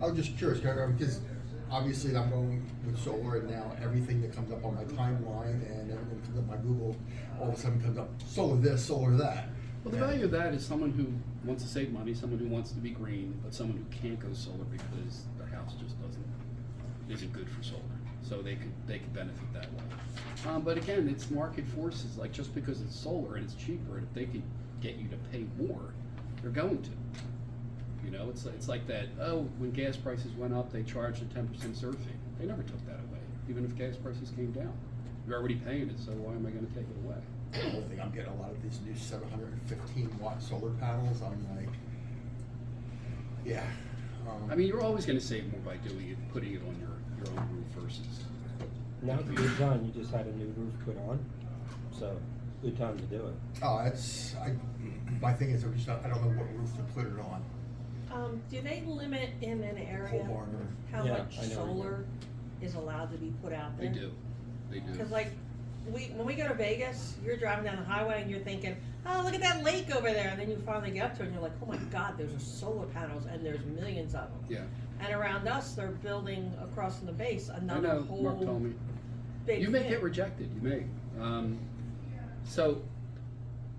I was just curious, because obviously I'm going with solar, and now everything that comes up on my timeline and everything comes up my Google, all of a sudden comes up solar this, solar that. Well, the value of that is someone who wants to save money, someone who wants to be green, but someone who can't go solar because their house just isn't good for solar. So they could benefit that way. But again, it's market forces. Like, just because it's solar and it's cheaper, and if they could get you to pay more, they're going to. You know, it's like that. Oh, when gas prices went up, they charged a 10% surge fee. They never took that away, even if gas prices came down. You're already paying it, so why am I going to take it away? The whole thing, I'm getting a lot of these new 715 watt solar panels. I'm like, yeah. I mean, you're always going to save more by doing it, putting it on your own roof versus. Now that you're done, you just had a new roof put on, so good time to do it. Oh, my thing is, I don't know what roof to put it on. Do they limit in an area Pole barn or- how Yeah, much I know. solar is allowed to be put out They there? do. They do. Because like, when we go to Vegas, you're driving down the highway and you're thinking, oh, look at that lake over there. And then you finally get up to it and you're like, oh my God, there's solar panels and there's millions of them. Yeah. And around us, they're building across from the base I another know. whole Mark told me. big You may thing. get rejected. You may. So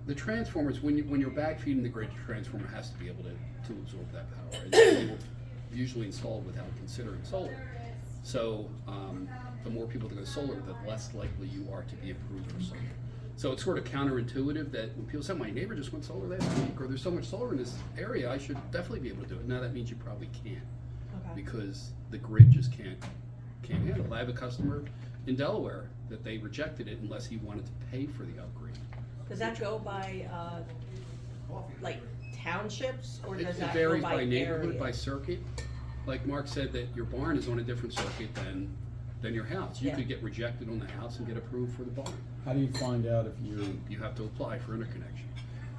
the transformers, when you're backfeeding the grid, the transformer has to be able to absorb that power. And they were usually installed without considering solar. So the more people that go solar, the less likely you are to be approved for solar. So it's sort of counterintuitive that when people say, my neighbor just went solar last week, or there's so much solar in this area, I should definitely be able to do it. Now that means you probably can't, Okay. because the grid just can't handle it. I have a customer in Delaware that they rejected it unless he wanted to pay for the upgrade. Does that go by, like townships, or It does that varies go by by neighborhood, area? by circuit. Like Mark said, that your barn is on a different circuit than your house. You Yeah. could get rejected on the house and get approved for the barn. How do you find out if you're, You have to apply for interconnection.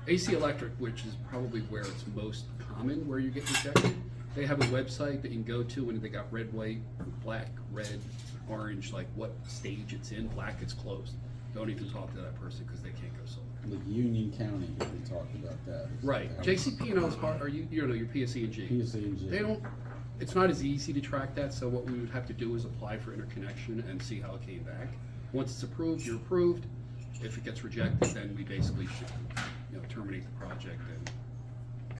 AC Electric, which is probably where it's most common, where you get rejected, they have a website that you can go to, and they got red, white, black, red, orange, like what stage it's in. Black, it's closed. Don't even talk to that person because they can't go solar. like Union County, we talked about that. Right. JCP&O is part, or you know, your PSE&G. PSE&G. They don't, it's not as easy to track that, so what we would have to do is apply for interconnection and see how it came back. Once it's approved, you're approved. If it gets rejected, then we basically should, terminate the project and